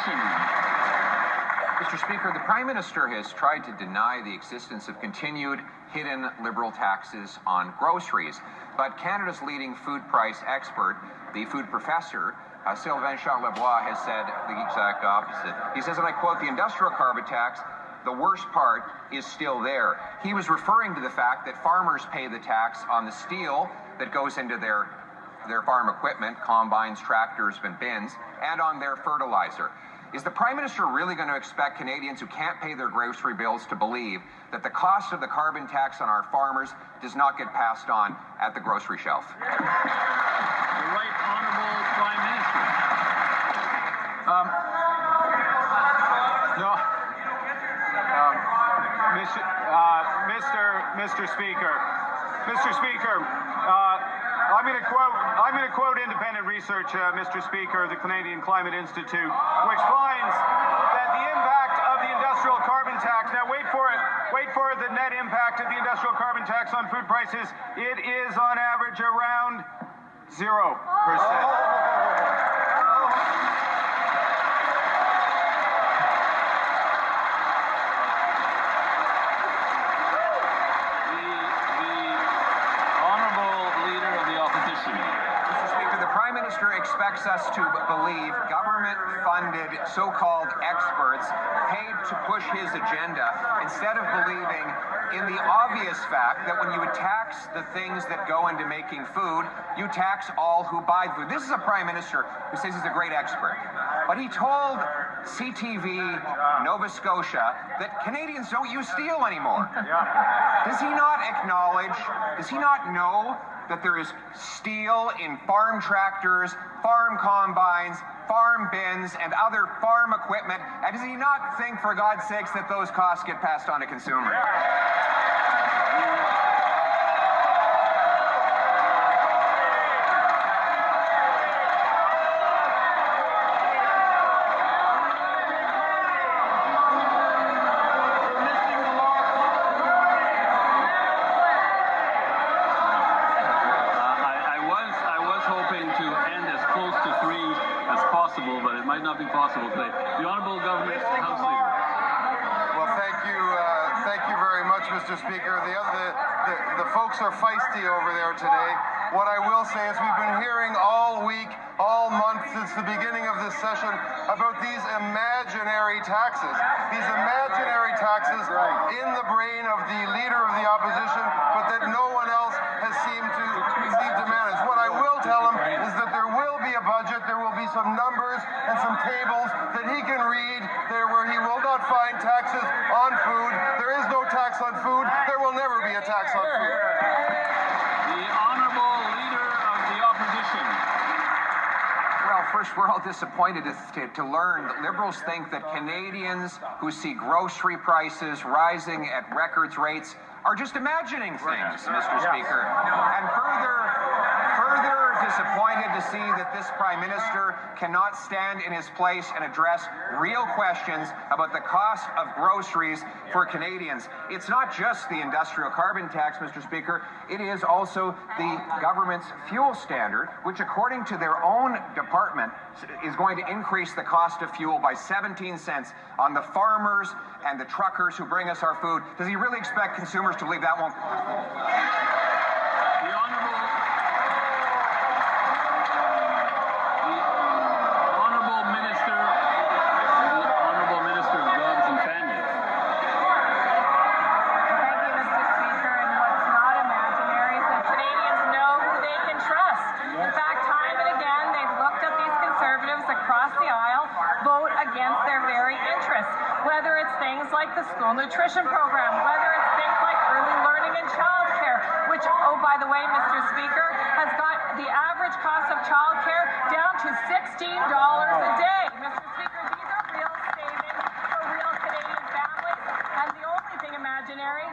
Opposition. Mr. Speaker, the Prime Minister has tried to deny the existence of continued hidden Liberal taxes on groceries. But Canada's leading food price expert, the food professor, Sylvain Charlebois, has said the exact opposite. He says, and I quote, "The industrial carbon tax, the worst part is still there." He was referring to the fact that farmers pay the tax on the steel that goes into their farm equipment, combines, tractors, and bins, and on their fertilizer. Is the Prime Minister really going to expect Canadians who can't pay their grocery bills to believe that the cost of the carbon tax on our farmers does not get passed on at the grocery shelf? The Right Honourable Prime Minister. Mr. Speaker, I'm going to quote independent research, Mr. Speaker, the Canadian Climate Institute, which finds that the impact of the industrial carbon tax, now wait for it, the net impact of the industrial carbon tax on food prices, it is on average around 0%. Expects us to believe government-funded so-called experts paid to push his agenda instead of believing in the obvious fact that when you tax the things that go into making food, you tax all who buy food. This is a Prime Minister who says he's a great expert, but he told CTV Nova Scotia that Canadians don't use steel anymore. Does he not acknowledge, does he not know that there is steel in farm tractors, farm combines, farm bins, and other farm equipment? And does he not think, for God's sakes, that those costs get passed on to consumers? But it might not be possible today. The Honourable Government House Leader. Well, thank you very much, Mr. Speaker. The folks are feisty over there today. What I will say is we've been hearing all week, all month since the beginning of this session about these imaginary taxes. These imaginary taxes in the brain of the Leader of the Opposition, but that no one else has seemed to manage. What I will tell him is that there will be a budget, there will be some numbers and some tables that he can read there where he will not find taxes on food. There is no tax on food. There will never be a tax on food. The Honourable Leader of the Opposition. Well, first, we're all disappointed to learn that Liberals think that Canadians who see grocery prices rising at record rates are just imagining things, Mr. Speaker. And further disappointed to see that this Prime Minister cannot stand in his place and address real questions about the cost of groceries for Canadians. It's not just the industrial carbon tax, Mr. Speaker. It is also the government's fuel standard, which, according to their own department, is going to increase the cost of fuel by 17 cents on the farmers and the truckers who bring us our food. Does he really expect consumers to believe that won't? Whether it's things like the school nutrition program, whether it's things like early learning and childcare, which, oh, by the way, Mr. Speaker, has got the average cost of childcare down to $16 a day. Mr. Speaker, these are real savings for real Canadian families, and the only thing imaginary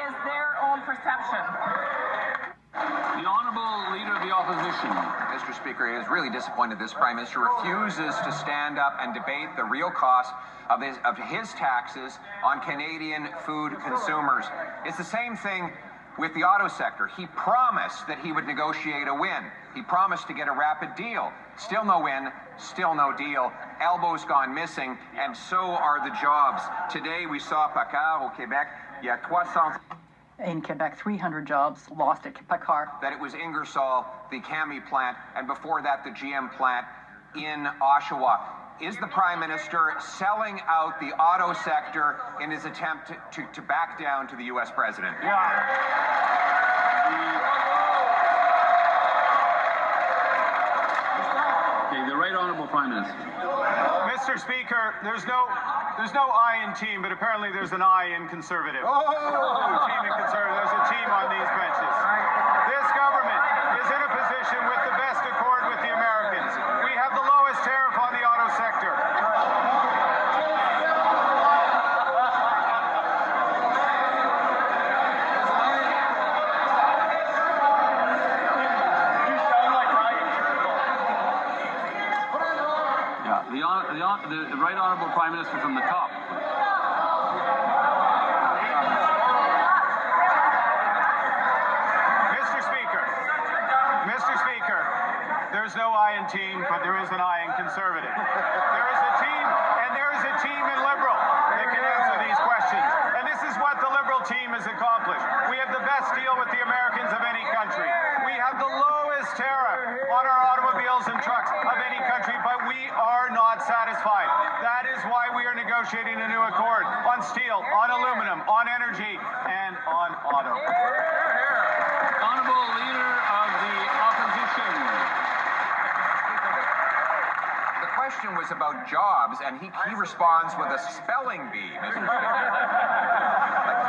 is their own perception. The Honourable Leader of the Opposition. Mr. Speaker, he is really disappointed this Prime Minister refuses to stand up and debate the real cost of his taxes on Canadian food consumers. It's the same thing with the auto sector. He promised that he would negotiate a win. He promised to get a rapid deal. Still no win, still no deal. Elbows gone missing, and so are the jobs. Today we saw Paccard au Québec. Il y a 300. In Quebec, 300 jobs lost at Paccard. That it was Ingersoll, the Cami plant, and before that the GM plant in Oshawa. Is the Prime Minister selling out the auto sector in his attempt to back down to the U.S. President? Yeah. Okay, the Right Honourable Prime Minister. Mr. Speaker, there's no I in team, but apparently there's an I in Conservative. Oh! Team in Conservative. There's a team on these benches. This government is in a position with the best accord with the Americans. We have the lowest tariff on the auto sector. The Right Honourable Prime Minister from the top. Mr. Speaker, there's no I in team, but there is an I in Conservative. There is a team, and there is a team in Liberal that can answer these questions. And this is what the Liberal team has accomplished. We have the best deal with the Americans of any country. We have the lowest tariff on our automobiles and trucks of any country, but we are not satisfied. That is why we are negotiating a new accord on steel, on aluminum, on energy, and on auto. Honourable Leader of the Opposition. The question was about jobs, and he responds with a spelling bee, Mr. Speaker.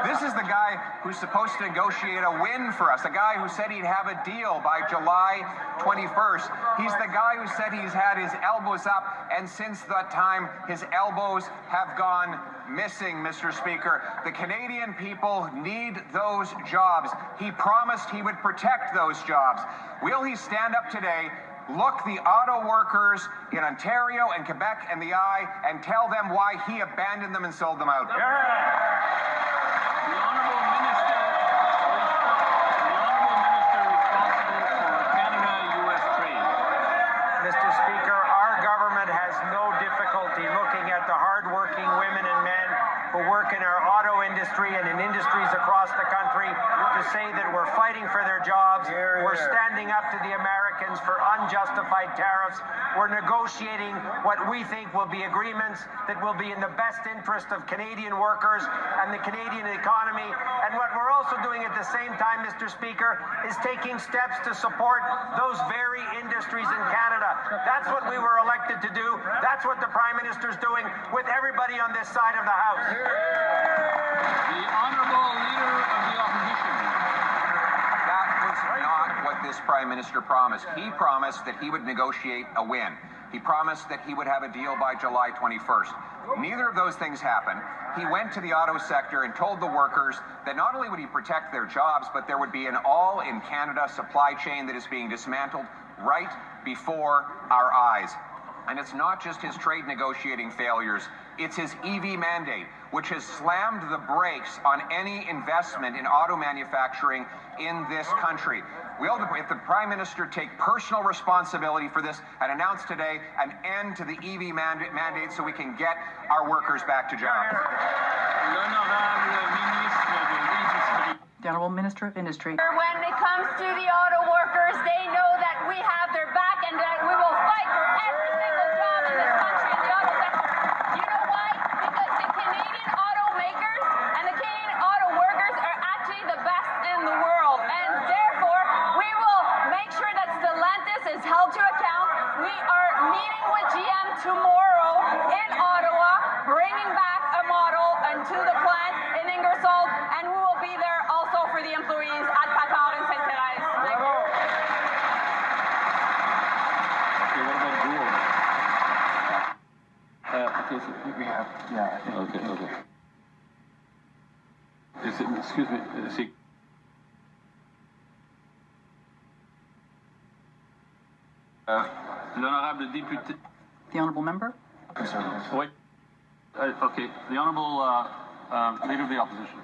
This is the guy who's supposed to negotiate a win for us, the guy who said he'd have a deal by July 21st. He's the guy who said he's had his elbows up, and since that time, his elbows have gone missing, Mr. Speaker. The Canadian people need those jobs. He promised he would protect those jobs. Will he stand up today, look the auto workers in Ontario and Quebec in the eye, and tell them why he abandoned them and sold them out? The Honourable Minister responsible for Canada-US trade. Mr. Speaker, our government has no difficulty looking at the hard-working women and men who work in our auto industry and in industries across the country to say that we're fighting for their jobs, we're standing up to the Americans for unjustified tariffs, we're negotiating what we think will be agreements that will be in the best interest of Canadian workers and the Canadian economy. And what we're also doing at the same time, Mr. Speaker, is taking steps to support those very industries in Canada. That's what we were elected to do. That's what the Prime Minister's doing with everybody on this side of the House. The Honourable Leader of the Opposition. That was not what this Prime Minister promised. He promised that he would negotiate a win. He promised that he would have a deal by July 21st. Neither of those things happened. He went to the auto sector and told the workers that not only would he protect their jobs, but there would be an all-in-Canada supply chain that is being dismantled right before our eyes. And it's not just his trade negotiating failures, it's his EV mandate, which has slammed the brakes on any investment in auto manufacturing in this country. If the Prime Minister take personal responsibility for this and announce today an end to the EV mandate so we can get our workers back to jobs. The Honourable Minister of Industry. When it comes to the auto workers, they know that we have their back and that we will fight for every single job in this country in the auto sector. You know why? Because the Canadian automakers and the Canadian auto workers are actually the best in the world. And therefore, we will make sure that Stellantis is held to account. We are meeting with GM tomorrow in Ottawa, bringing back a model into the plant in Ingersoll, and we will be there also for the employees at Paccard and Saint-Thérèse. Thank you. Okay, what about Gould? Okay, so We have, yeah, I think. okay. Excuse me, l'honorable député. The Honourable Member. Conservatives. Wait. Okay, the Honourable Leader of the Opposition.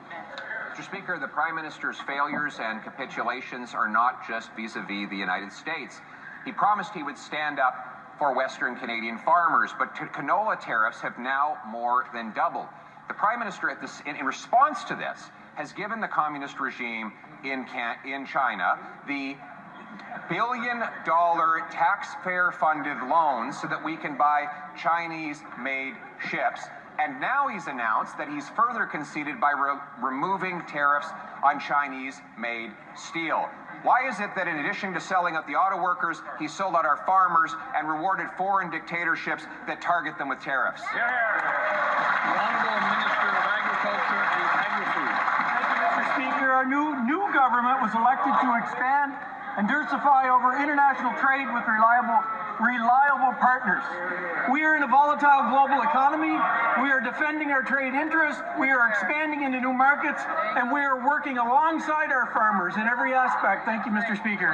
Mr. Speaker, the Prime Minister's failures and capitulations are not just vis-a-vis the United States. He promised he would stand up for Western Canadian farmers, but canola tariffs have now more than doubled. The Prime Minister, in response to this, has given the communist regime in China the billion-dollar taxpayer-funded loans so that we can buy Chinese-made ships. And now he's announced that he's further conceded by removing tariffs on Chinese-made steel. Why is it that in addition to selling out the auto workers, he sold out our farmers and rewarded foreign dictatorships that target them with tariffs? The Honourable Minister of Agriculture and Agri-Food. Thank you, Mr. Speaker. Our new government was elected to expand and diversify over international trade with reliable partners. We are in a volatile global economy. We are defending our trade interests. We are expanding into new markets, and we are working alongside our farmers in every aspect. Thank you, Mr. Speaker.